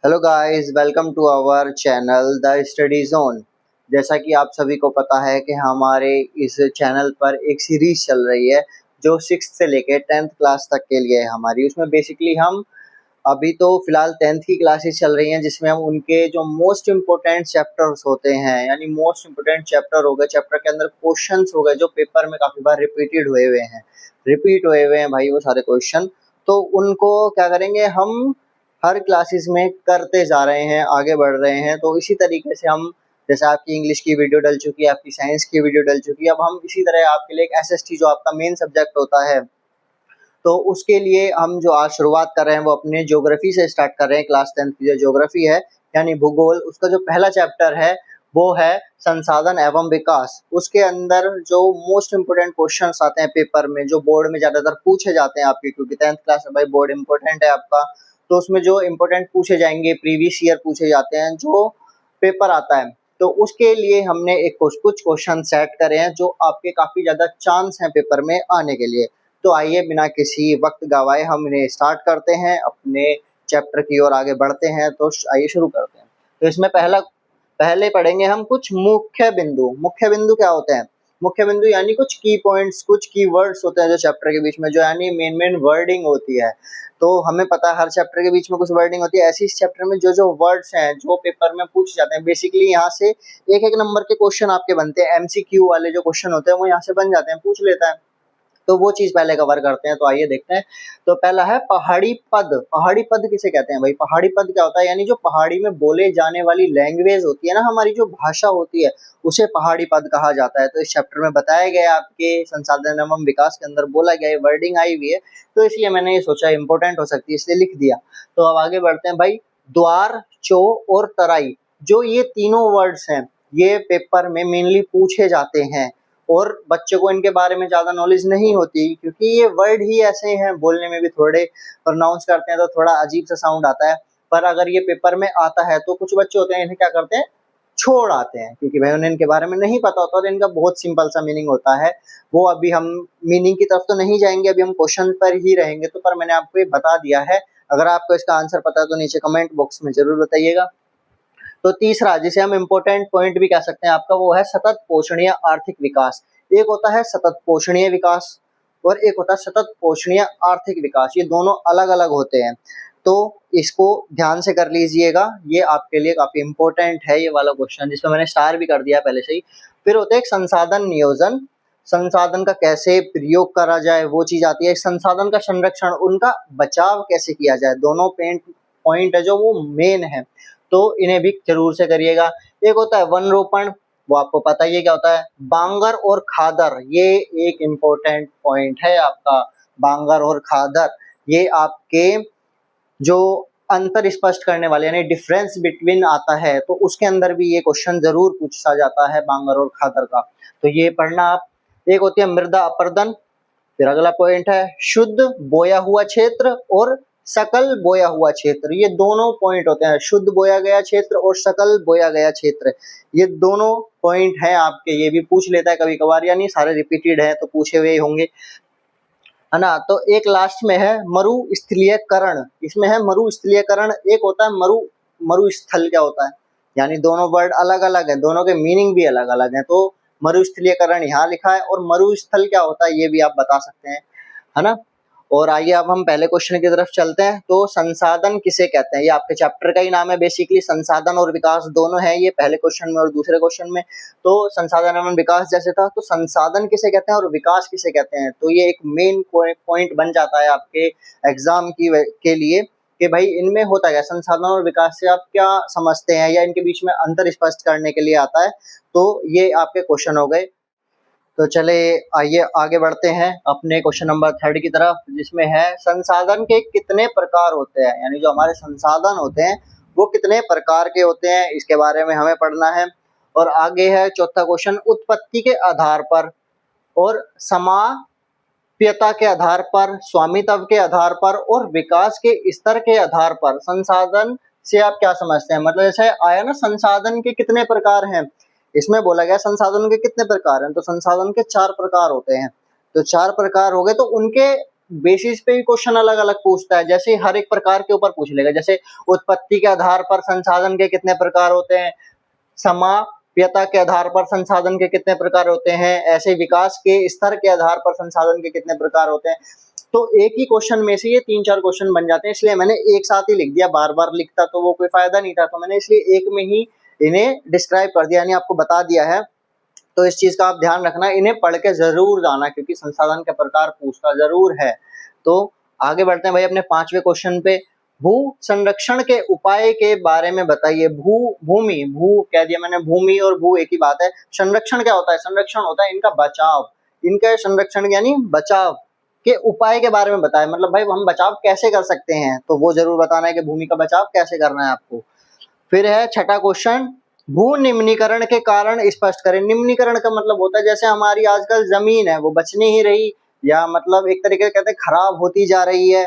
Hello guys, welcome to our channel the study zone. जैसा कि आप सभी को पता है कि हमारे इस चैनल पर एक सीरीज चल रही है जो 6th से लेके 10th क्लास तक के लिए है हमारी। उसमें बेसिकली हम अभी तो फिलहाल 10th की क्लासेस चल रही हैं, जिसमें हम उनके जो मोस्ट इम्पोर्टेंट चैप्टर्स होते हैं, यानी मोस्ट इम्पोर्टेंट चैप्टर हो गए, चैप्टर के अंदर क्वेश्चंस हो गए जो पेपर में काफ़ी बार रिपीट हुए हुए हैं भाई वो सारे क्वेश्चन। तो उनको क्या करेंगे, हम हर क्लासेस में करते जा रहे हैं, आगे बढ़ रहे हैं। तो इसी तरीके से हम, जैसे आपकी इंग्लिश की वीडियो डल चुकी है, आपकी साइंस की वीडियो डल चुकी है, अब हम इसी तरह आपके लिए एक एसएसटी जो आपका मेन सब्जेक्ट होता है, तो उसके लिए हम जो आज शुरुआत कर रहे हैं वो अपने ज्योग्राफी से स्टार्ट कर रहे हैं। क्लास 10th की जो ज्योग्राफी है यानी भूगोल, उसका जो पहला चैप्टर है वो है संसाधन एवं विकास। उसके अंदर जो मोस्ट इम्पोर्टेंट क्वेश्चंस आते हैं पेपर में, जो बोर्ड में ज़्यादातर पूछे जाते हैं आपके, क्योंकि 10th क्लास में भाई बोर्ड इम्पोर्टेंट है आपका, तो उसमें जो इम्पोर्टेंट पूछे जाएंगे, प्रीवियस ईयर पूछे जाते हैं जो पेपर आता है, तो उसके लिए हमने एक कुछ क्वेश्चन सेट करे हैं जो आपके काफ़ी ज़्यादा चांस हैं पेपर में आने के लिए। तो आइए बिना किसी वक्त गवाए हम इन्हें स्टार्ट करते हैं, अपने चैप्टर की ओर आगे बढ़ते हैं। तो आइए शुरू करते हैं। तो इसमें पहले पढ़ेंगे हम कुछ मुख्य बिंदु। मुख्य बिंदु क्या होते हैं? मुख्य बिंदु यानी कुछ की पॉइंट्स, कुछ की वर्ड्स होते हैं जो चैप्टर के बीच में, जो यानी मेन वर्डिंग होती है। तो हमें पता है हर चैप्टर के बीच में कुछ वर्डिंग होती है, ऐसी इस चैप्टर में जो वर्ड्स हैं जो पेपर में पूछ जाते हैं, बेसिकली यहाँ से एक नंबर के क्वेश्चन आपके बनते हैं, एमसीक्यू वाले जो क्वेश्चन होते हैं वो यहाँ से बन जाते हैं, पूछ लेता है। तो वो चीज़ पहले कवर करते हैं। तो आइए देखते हैं। तो पहला है पहाड़ी पद। पहाड़ी पद किसे कहते हैं भाई? पहाड़ी पद क्या होता है? यानी जो पहाड़ी में बोले जाने वाली लैंग्वेज होती है ना, हमारी जो भाषा होती है, उसे पहाड़ी पद कहा जाता है। तो इस चैप्टर में बताया गया है, आपके संसाधन एवं विकास के अंदर बोला गया है, वर्डिंग आई हुई है, तो इसलिए मैंने ये सोचा इम्पोर्टेंट हो सकती है इसलिए लिख दिया। तो अब आगे बढ़ते हैं भाई। द्वार, चो और तराई, जो ये तीनों वर्ड्स हैं ये पेपर में मेनली पूछे जाते हैं, और बच्चों को इनके बारे में ज़्यादा नॉलेज नहीं होती, क्योंकि ये वर्ड ही ऐसे हैं, बोलने में भी थोड़े प्रोनाउंस करते हैं तो थोड़ा अजीब सा साउंड आता है। पर अगर ये पेपर में आता है तो कुछ बच्चे होते हैं इन्हें क्या करते हैं, छोड़ आते हैं, क्योंकि भाई उन्हें इनके बारे में नहीं पता होता और इनका बहुत सिंपल सा मीनिंग होता है। वो अभी हम मीनिंग की तरफ तो नहीं जाएंगे, अभी हम क्वेश्चन पर ही रहेंगे। तो पर मैंने आपको ये बता दिया है, अगर आपको इसका आंसर पता है तो नीचे कमेंट बॉक्स में जरूर बताइएगा। तो तीसरा, जिसे हम इम्पोर्टेंट पॉइंट भी कह सकते हैं आपका, वो है सतत पोषणीय आर्थिक विकास। एक होता है सतत पोषणीय विकास और एक होता है सतत पोषणीय आर्थिक विकास, ये दोनों अलग अलग होते हैं। तो इसको ध्यान से कर लीजिएगा, ये आपके लिए काफी इम्पोर्टेंट है ये वाला क्वेश्चन, जिसमें मैंने स्टार भी कर दिया पहले से ही। फिर होता है एक संसाधन नियोजन, संसाधन का कैसे प्रयोग करा जाए वो चीज आती है। संसाधन का संरक्षण, उनका बचाव कैसे किया जाए, दोनों पॉइंट है जो वो मेन है, तो इन्हें भी जरूर से करिएगा। एक होता है वन रोपण, वो आपको पता ही है क्या होता है। बांगर और खादर, ये एक इम्पोर्टेंट पॉइंट है आपका। बांगर और खादर ये आपके जो अंतर स्पष्ट करने वाले यानी डिफरेंस बिटवीन आता है, तो उसके अंदर भी ये क्वेश्चन जरूर पूछा जाता है बांगर और खादर का, तो ये पढ़ना आप। एक होती है मृदा अपर्दन। फिर अगला पॉइंट है शुद्ध बोया हुआ क्षेत्र और सकल बोया हुआ क्षेत्र, ये दोनों पॉइंट होते हैं, शुद्ध बोया गया क्षेत्र और सकल बोया गया क्षेत्र, ये दोनों पॉइंट हैं आपके। ये भी पूछ लेता है कभी कभार, यानी सारे रिपीटेड है तो पूछे हुए होंगे, है ना। तो एक लास्ट में है मरुस्थलीयकरण, इसमें है मरुस्थलीयकरण। एक होता है मरुस्थल क्या होता है, यानी दोनों वर्ड अलग अलग है, दोनों के मीनिंग भी अलग अलग है। तो मरुस्थलीयकरण यहाँ लिखा है, और मरुस्थल क्या होता है ये भी आप बता सकते हैं, है ना। और आइए अब हम पहले क्वेश्चन की तरफ चलते हैं। तो संसाधन किसे कहते हैं, ये आपके चैप्टर का ही नाम है बेसिकली, संसाधन और विकास दोनों है ये, पहले क्वेश्चन में और दूसरे क्वेश्चन में। तो संसाधन एवं विकास जैसे था, तो संसाधन किसे कहते हैं और विकास किसे कहते हैं, तो ये एक मेन पॉइंट बन जाता है आपके एग्जाम के लिए कि भाई इनमें होता क्या, संसाधन और विकास से आप क्या समझते हैं, या इनके बीच में अंतर स्पष्ट करने के लिए आता है। तो ये आपके क्वेश्चन हो गए। तो चले आइए आगे बढ़ते हैं अपने क्वेश्चन नंबर 3 की तरफ, जिसमें है संसाधन के कितने प्रकार होते हैं, यानी जो हमारे संसाधन होते हैं वो कितने प्रकार के होते हैं, इसके बारे में हमें पढ़ना है। और आगे है चौथा क्वेश्चन, उत्पत्ति के आधार पर और समाप्यता के आधार पर, स्वामित्व के आधार पर और विकास के स्तर के आधार पर संसाधन से आप क्या समझते हैं। मतलब जैसे आया ना संसाधन के कितने प्रकार हैं, इसमें बोला गया संसाधन के कितने प्रकार हैं, तो संसाधन के 4 प्रकार होते हैं। तो 4 प्रकार हो गए, तो उनके बेसिस पे ही क्वेश्चन अलग अलग पूछता है, जैसे हर एक प्रकार के ऊपर पूछ लेगा। जैसे उत्पत्ति के आधार पर संसाधन के कितने प्रकार होते हैं, समाप्यता के आधार पर संसाधन के कितने प्रकार होते हैं, ऐसे विकास के स्तर के आधार पर संसाधन के कितने प्रकार होते हैं। तो एक ही क्वेश्चन में से ये 3-4 क्वेश्चन बन जाते हैं, इसलिए मैंने एक साथ ही लिख दिया। बार बार लिखता तो वो कोई फायदा नहीं था, तो मैंने इसलिए एक में ही इन्हें डिस्क्राइब कर दिया, यानी आपको बता दिया है। तो इस चीज का आप ध्यान रखना, इन्हें पढ़ के जरूर जाना, क्योंकि संसाधन के प्रकार पूछता जरूर है। तो आगे बढ़ते हैं भाई अपने 5वें क्वेश्चन पे। भू संरक्षण के उपाय के बारे में बताइए। भूमि, भू कह दिया मैंने, भूमि और भू एक ही बात है। संरक्षण क्या होता है? संरक्षण होता है इनका बचाव, इनका संरक्षण यानी बचाव के उपाय के बारे में बताए, मतलब भाई हम बचाव कैसे कर सकते हैं, तो वो जरूर बताना है कि भूमि का बचाव कैसे करना है आपको। फिर है छठा क्वेश्चन, भू निम्नीकरण के कारण स्पष्ट करें। निम्नीकरण का मतलब होता है जैसे हमारी आजकल जमीन है वो बच नहीं रही, या मतलब एक तरीके से कहते हैं खराब होती जा रही है,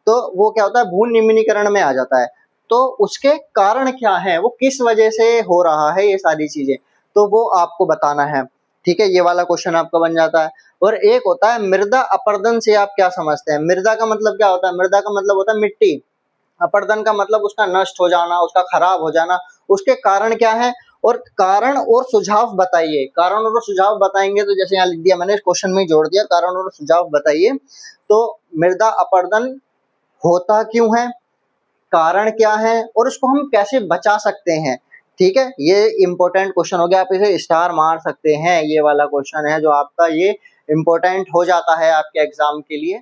तो वो क्या होता है, भू निम्नीकरण में आ जाता है। तो उसके कारण क्या है, वो किस वजह से हो रहा है, ये सारी चीजें तो वो आपको बताना है। ठीक है, ये वाला क्वेश्चन आपका बन जाता है। और एक होता है मृदा अपरदन से आप क्या समझते हैं। मृदा का मतलब क्या होता है? मृदा का मतलब होता है मिट्टी, अपरदन का मतलब उसका नष्ट हो जाना, उसका खराब हो जाना। उसके कारण क्या है, और कारण और सुझाव बताइए। कारण और सुझाव बताएंगे तो जैसे यहाँ लिख दिया मैंने, इस क्वेश्चन में जोड़ दिया, कारण और सुझाव बताइए। तो मृदा अपरदन होता क्यों है, कारण क्या है, और उसको हम कैसे बचा सकते हैं। ठीक है, ये इंपॉर्टेंट क्वेश्चन हो गया, आप इसे स्टार मार सकते हैं। ये वाला क्वेश्चन है जो आपका ये इंपॉर्टेंट हो जाता है आपके एग्जाम के लिए।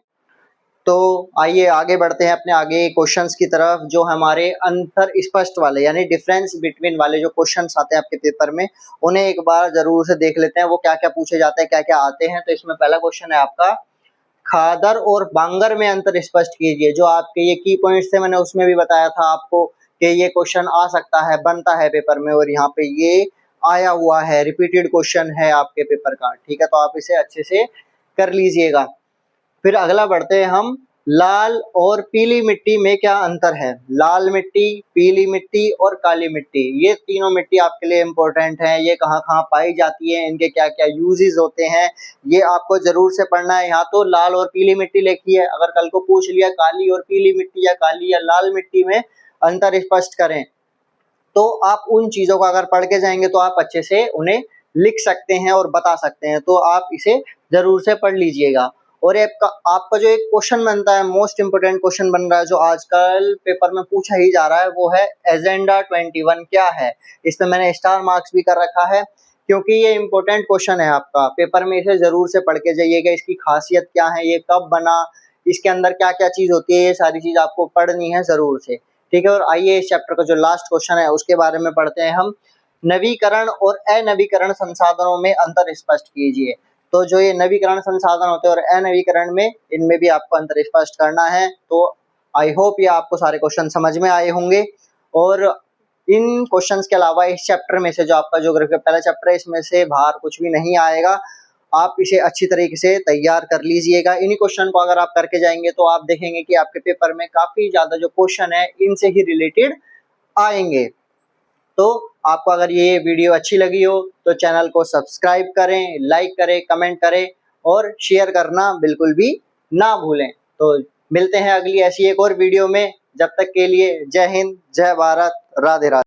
तो आइए आगे बढ़ते हैं अपने आगे क्वेश्चंस की तरफ, जो हमारे अंतर स्पष्ट वाले यानी डिफरेंस बिटवीन वाले जो क्वेश्चंस आते हैं आपके पेपर में, उन्हें एक बार जरूर से देख लेते हैं, वो क्या क्या पूछे जाते हैं, क्या क्या आते हैं। तो इसमें पहला क्वेश्चन है आपका, खादर और बांगर में अंतर स्पष्ट कीजिए। जो आपके ये की पॉइंट्स थे मैंने उसमें भी बताया था आपको कि ये क्वेश्चन आ सकता है, बनता है पेपर में, और यहाँ पे ये आया हुआ है, रिपीटेड क्वेश्चन है आपके पेपर का। ठीक है, तो आप इसे अच्छे से कर लीजिएगा। फिर अगला बढ़ते हैं हम, लाल और पीली मिट्टी में क्या अंतर है। लाल मिट्टी, पीली मिट्टी और काली मिट्टी, ये तीनों मिट्टी आपके लिए इंपॉर्टेंट है। ये कहाँ कहाँ पाई जाती है, इनके क्या क्या यूजेस होते हैं, ये आपको जरूर से पढ़ना है। यहाँ तो लाल और पीली मिट्टी लिखी है, अगर कल को पूछ लिया काली और पीली मिट्टी या काली या लाल मिट्टी में अंतर स्पष्ट करें, तो आप उन चीजों को अगर पढ़ के जाएंगे तो आप अच्छे से उन्हें लिख सकते हैं और बता सकते हैं। तो आप इसे जरूर से पढ़ लीजिएगा। और आपका जो एक क्वेश्चन बनता है, मोस्ट इंपोर्टेंट क्वेश्चन बन रहा है, जो आजकल पेपर में पूछा ही जा रहा है, वो है एजेंडा 21 क्या है। इस पे मैंने स्टार मार्क्स भी कर रखा है, क्योंकि ये इंपॉर्टेंट क्वेश्चन है आपका पेपर में। इसे जरूर से पढ़ के जाइएगा, इसकी खासियत क्या है, ये कब बना, इसके अंदर क्या क्या चीज होती है, ये सारी चीज आपको पढ़नी है जरूर से। ठीक है, और आइए इस चैप्टर का जो लास्ट क्वेश्चन है उसके बारे में पढ़ते हैं हम। नवीकरण और अनवीकरण संसाधनों में अंतर स्पष्ट कीजिए। तो जो ये नवीकरण संसाधन होते हैं और अनवीकरण में, इनमें भी आपको अंतर स्पष्ट करना है। तो आई होप ये आपको सारे क्वेश्चन समझ में आए होंगे। और इन क्वेश्चंस के अलावा इस चैप्टर में से, जो आपका ज्योग्राफी का पहला चैप्टर है, इसमें से बाहर कुछ भी नहीं आएगा। आप इसे अच्छी तरीके से तैयार कर लीजिएगा। इन्हीं क्वेश्चन को अगर आप करके जाएंगे तो आप देखेंगे कि आपके पेपर में काफी ज्यादा जो क्वेश्चन है इनसे ही रिलेटेड आएंगे। तो आपको अगर ये वीडियो अच्छी लगी हो तो चैनल को सब्सक्राइब करें, लाइक करें, कमेंट करें और शेयर करना बिल्कुल भी ना भूलें। तो मिलते हैं अगली ऐसी एक और वीडियो में। जब तक के लिए जय हिंद, जय भारत, राधे राधे।